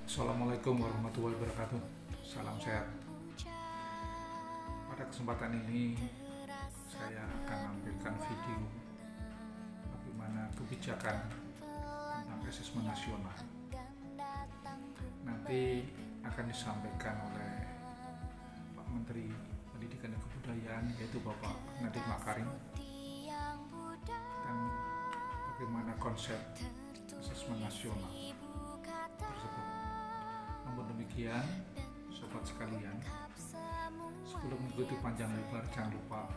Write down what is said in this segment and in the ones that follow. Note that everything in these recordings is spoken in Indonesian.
Assalamualaikum warahmatullahi wabarakatuh. Salam sehat. Pada kesempatan ini saya akan menampilkan video bagaimana kebijakan tentang asesmen nasional. Nanti akan disampaikan oleh Pak Menteri Pendidikan dan Kebudayaan, yaitu Bapak Nadiem Makarim, dan bagaimana konsep asesmen nasional tersebut. Namun demikian, sobat sekalian, sebelum mengikuti panjang lebar, jangan lupa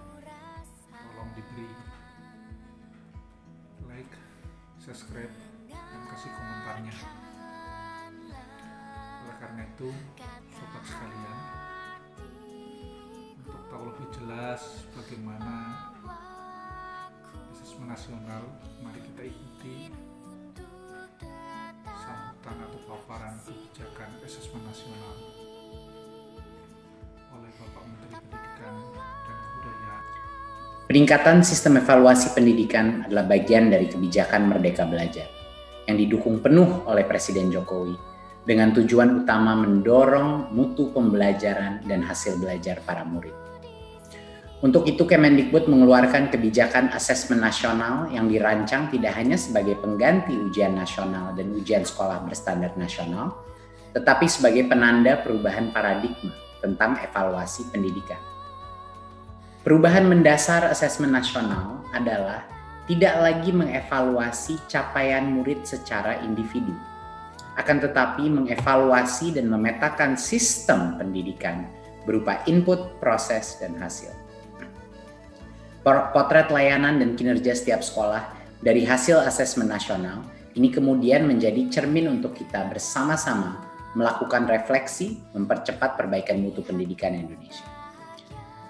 tolong diberi like, subscribe, dan kasih komentarnya. Oleh karena itu, sobat sekalian, untuk tahu lebih jelas bagaimana asesmen nasional, mari kita ikuti sambutan atau paparan kebijakan asesmen nasional oleh Bapak Menteri Pendidikan dan Kebudayaan. Peningkatan sistem evaluasi pendidikan adalah bagian dari kebijakan Merdeka Belajar yang didukung penuh oleh Presiden Jokowi dengan tujuan utama mendorong mutu pembelajaran dan hasil belajar para murid. Untuk itu, Kemendikbud mengeluarkan kebijakan asesmen nasional yang dirancang tidak hanya sebagai pengganti ujian nasional dan ujian sekolah berstandar nasional, tetapi sebagai penanda perubahan paradigma tentang evaluasi pendidikan. Perubahan mendasar asesmen nasional adalah tidak lagi mengevaluasi capaian murid secara individu, akan tetapi mengevaluasi dan memetakan sistem pendidikan berupa input, proses, dan hasil. Potret layanan dan kinerja setiap sekolah dari hasil asesmen nasional ini kemudian menjadi cermin untuk kita bersama-sama melakukan refleksi, mempercepat perbaikan mutu pendidikan Indonesia.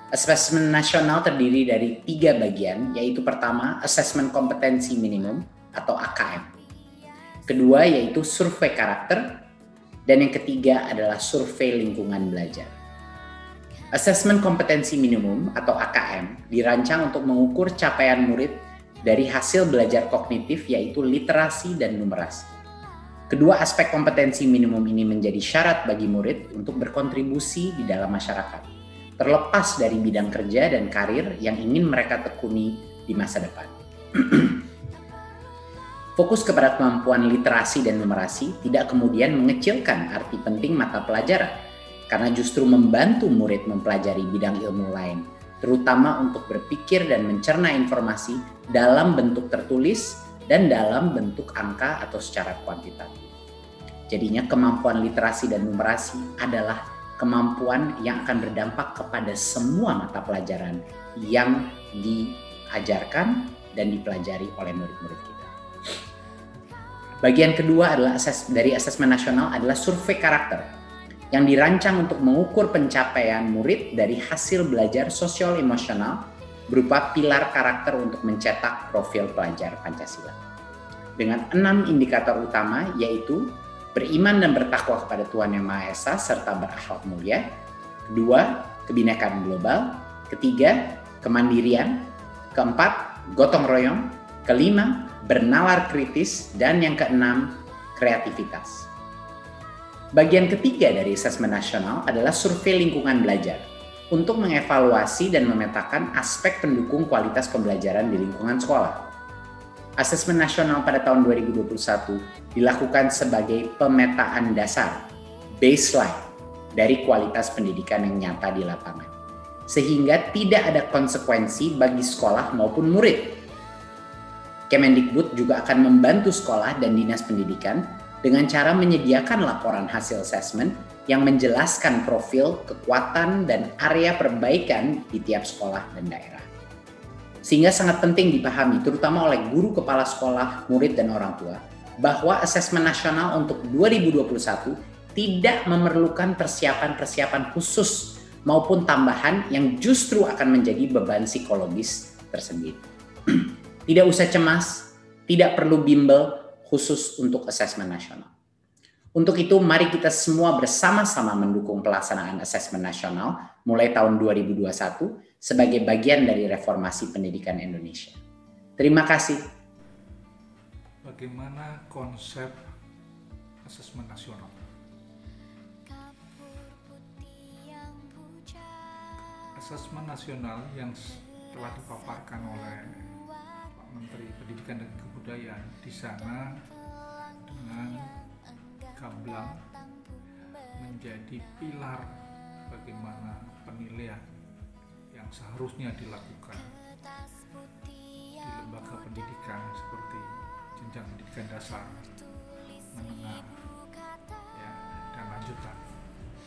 Asesmen nasional terdiri dari 3 bagian, yaitu pertama, asesmen kompetensi minimum atau AKM. Kedua, yaitu survei karakter, dan yang ketiga adalah survei lingkungan belajar. Asesmen kompetensi minimum atau AKM dirancang untuk mengukur capaian murid dari hasil belajar kognitif, yaitu literasi dan numerasi. Kedua aspek kompetensi minimum ini menjadi syarat bagi murid untuk berkontribusi di dalam masyarakat, terlepas dari bidang kerja dan karir yang ingin mereka tekuni di masa depan. Fokus kepada kemampuan literasi dan numerasi tidak kemudian mengecilkan arti penting mata pelajaran, karena justru membantu murid mempelajari bidang ilmu lain, terutama untuk berpikir dan mencerna informasi dalam bentuk tertulis dan dalam bentuk angka atau secara kuantitatif. Jadinya kemampuan literasi dan numerasi adalah kemampuan yang akan berdampak kepada semua mata pelajaran yang diajarkan dan dipelajari oleh murid-murid kita. Bagian kedua adalah dari asesmen nasional adalah survei karakter, yang dirancang untuk mengukur pencapaian murid dari hasil belajar sosial emosional berupa pilar karakter untuk mencetak profil pelajar Pancasila. Dengan 6 indikator utama, yaitu beriman dan bertakwa kepada Tuhan Yang Maha Esa serta berakhlak mulia. Kedua, kebinekaan global. Ketiga, kemandirian. Keempat, gotong royong. Kelima, bernalar kritis. Dan yang keenam, kreativitas. Bagian ketiga dari asesmen nasional adalah survei lingkungan belajar untuk mengevaluasi dan memetakan aspek pendukung kualitas pembelajaran di lingkungan sekolah. Asesmen nasional pada tahun 2021 dilakukan sebagai pemetaan dasar, baseline dari kualitas pendidikan yang nyata di lapangan, sehingga tidak ada konsekuensi bagi sekolah maupun murid. Kemendikbud juga akan membantu sekolah dan dinas pendidikan dengan cara menyediakan laporan hasil asesmen yang menjelaskan profil, kekuatan, dan area perbaikan di tiap sekolah dan daerah. Sehingga sangat penting dipahami, terutama oleh guru kepala sekolah, murid, dan orang tua, bahwa asesmen nasional untuk 2021 tidak memerlukan persiapan-persiapan khusus maupun tambahan yang justru akan menjadi beban psikologis tersendiri. Tidak usah cemas, tidak perlu bimbel, khusus untuk asesmen nasional. Untuk itu, mari kita semua bersama-sama mendukung pelaksanaan asesmen nasional mulai tahun 2021 sebagai bagian dari reformasi pendidikan Indonesia. Terima kasih. Bagaimana konsep asesmen nasional? asesmen nasional yang telah dipaparkan oleh Pak Menteri Pendidikan dan Kebudayaan di sana dengan gamblang menjadi pilar bagaimana penilaian yang seharusnya dilakukan di lembaga pendidikan seperti jenjang pendidikan dasar, menengah, ya, dan lanjutan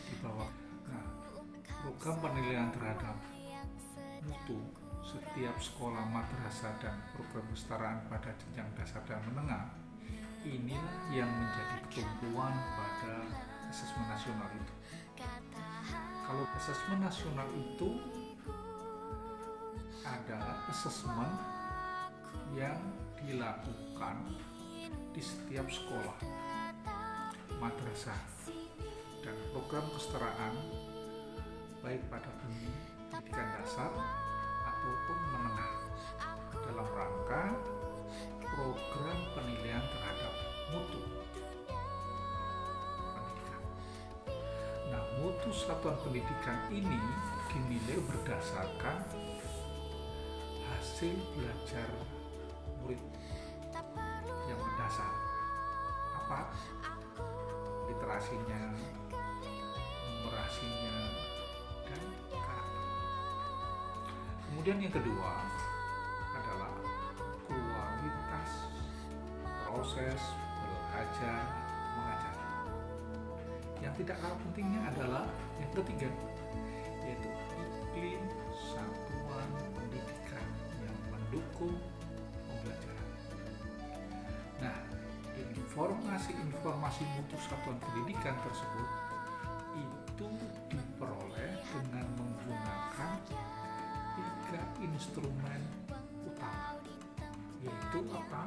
di bawah. Nah, program penilaian terhadap mutu setiap sekolah madrasah dan program kesetaraan pada jenjang dasar dan menengah inilah yang menjadi tumpuan pada asesmen nasional itu. Kalau asesmen nasional itu adalah asesmen yang dilakukan di setiap sekolah madrasah dan program kesetaraan baik pada pendidikan dasar ataupun menengah dalam rangka program penilaian terhadap mutu pendidikan. Nah, mutu satuan pendidikan ini dinilai berdasarkan hasil belajar murid yang mendasar. Apa? Literasinya, numerasinya, dan karakter. Kemudian yang kedua adalah kualitas proses belajar mengajar. Yang tidak kalah pentingnya adalah yang ketiga, yaitu iklim satuan pendidikan yang mendukung pembelajaran. Nah, informasi mutu satuan pendidikan tersebut itu diperoleh dengan menggunakan 3 instrumen utama, yaitu apa?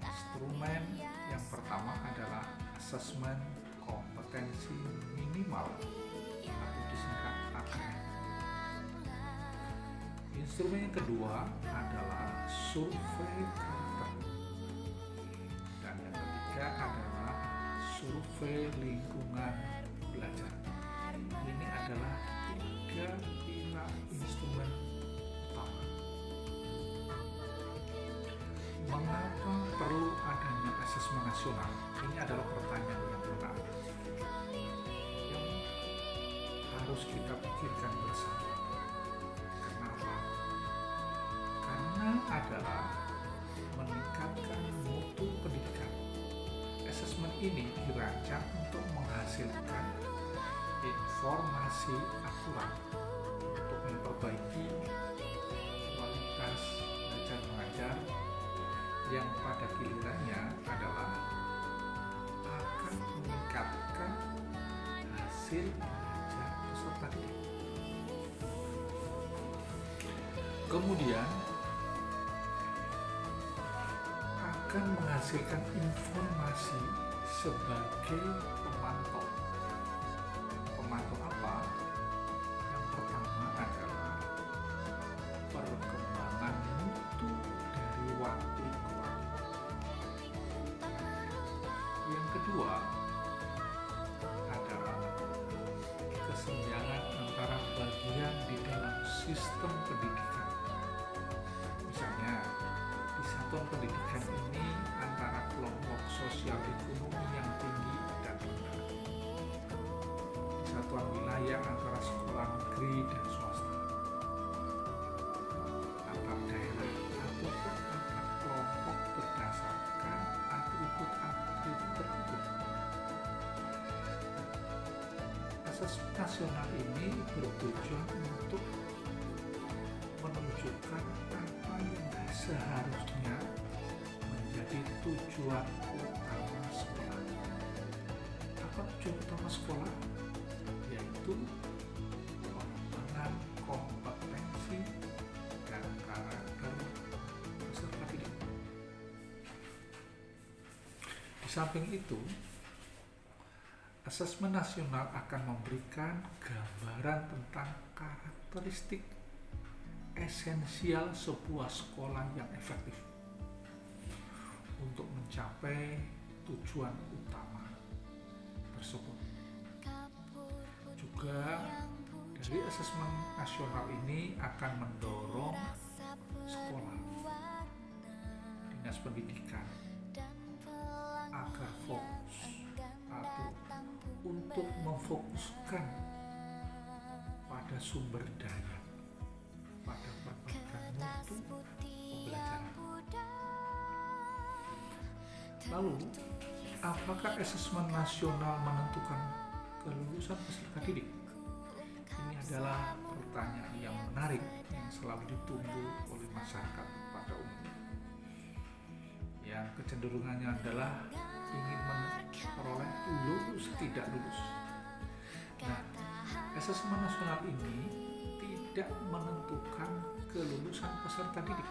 Instrumen yang pertama adalah asesmen kompetensi minimal atau disingkat AKM. Instrumen yang kedua adalah survei karakter, dan yang ketiga adalah survei lingkungan belajar. Ini adalah 3 pilar instrumen utama. Mengapa perlu adanya asesmen nasional? Ini adalah pertanyaan yang menarik yang harus kita pikirkan bersama. Kenapa? Karena adalah meningkatkan mutu pendidikan. Asesmen ini dirancang untuk menghasilkan informasi akurat untuk memperbaiki kualitas belajar mengajar yang pada gilirannya adalah akan meningkatkan hasil belajar peserta didik. Kemudian akan menghasilkan informasi sebagai pemantau. Pemantau apa? Yang pertama adalah perkembangan mutu dari waktu ke waktu. Yang kedua adalah kesenjangan antara bagian di dalam sistem pendidikan. Misalnya, di satuan pendidikan ini antara kelompok sosial ekonomi yang tinggi dan rendah. Di satuan wilayah antara sekolah negeri dan swasta. Antar daerah ataupun antar kelompok berdasarkan atribut-atribut tertentu. Asesmen nasional ini bertujuan untuk menunjukkan apa yang seharusnya menjadi tujuan utama sekolah. Apa tujuan utama sekolah? Yaitu pengembangan kompetensi dan karakter peserta didik. Di samping itu, asesmen nasional akan memberikan gambaran tentang karakteristik esensial sebuah sekolah yang efektif untuk mencapai tujuan utama tersebut. Juga Dari asesmen nasional ini akan mendorong sekolah, dinas pendidikan agar fokus atau untuk memfokuskan pada sumber daya, pada perbaikan mutu pembelajaran. Lalu, apakah asesmen nasional menentukan kelulusan peserta didik? Ini adalah pertanyaan yang menarik yang selalu ditunggu oleh masyarakat pada umumnya. Yang kecenderungannya adalah ingin memperoleh lulus tidak lulus. Nah, asesmen nasional ini tidak menentukan kelulusan peserta didik.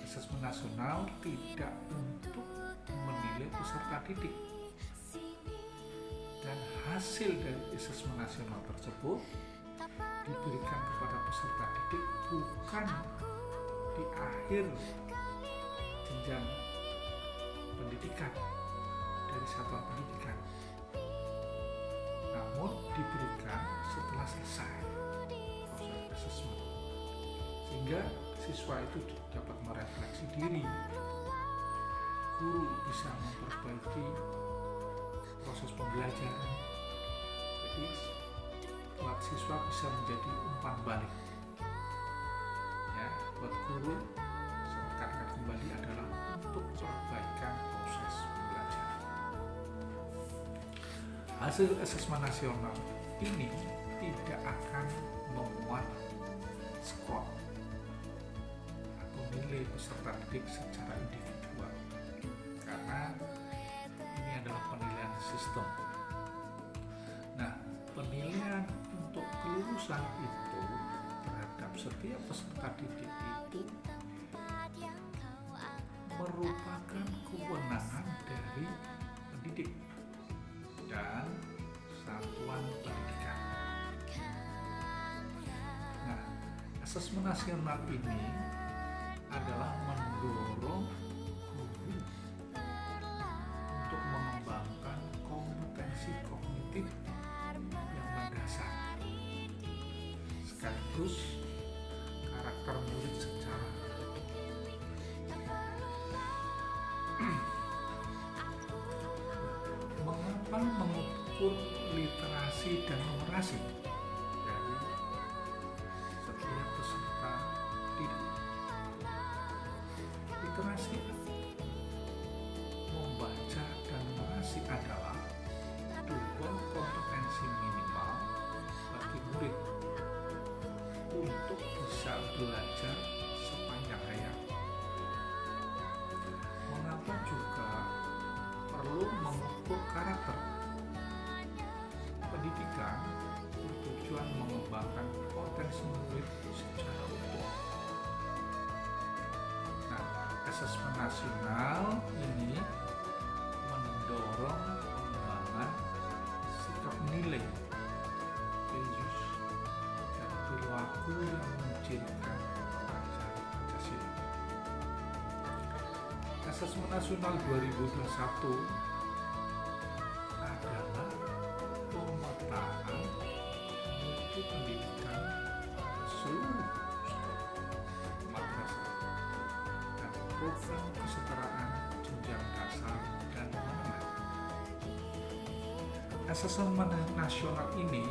Asesmen nasional tidak untuk menilai peserta didik, dan hasil dari asesmen nasional tersebut diberikan kepada peserta didik bukan di akhir jenjang pendidikan dari satuan pendidikan, namun diberikan setelah selesai proses asesmen, sehingga siswa itu dapat merefleksi diri, guru bisa memperbaiki proses pembelajaran. Jadi buat siswa bisa menjadi umpan balik ya, buat guru seakan-akan kembali adalah untuk perbaikan proses pembelajaran. Hasil asesmen nasional ini tidak akan memuat skor atau nilai peserta didik secara individual, karena ini adalah penilaian sistem. Nah, penilaian untuk kelulusan itu terhadap setiap peserta didik itu merupakan kewenangan dari pendidik dan satuan pendidikan. Nah, asesmen nasional ini adalah mendorong guru untuk mengembangkan kompetensi kognitif yang mendasar, sekaligus karakter murid secara utuh. Mengapa mengukur literasi dan numerasi dari setiap peserta didik? Literasi, membaca dan numerasi adalah dua kompetensi minimal bagi murid untuk bisa belajar sepanjang hayat. Mengapa juga perlu mengukur karakter? Pendidikan bertujuan mengembangkan potensi murid secara utuh. Nah, asesmen nasional ini mendorong pengembangan sikap nilai, values, dan perilaku yang mencintai Pancasila. Asesmen nasional 2021 adalah pemetaan mutu pendidikan pada seluruh sekolah, madrasah, dan program kesetaraan jenjang dasar dan menengah. Asesmen nasional ini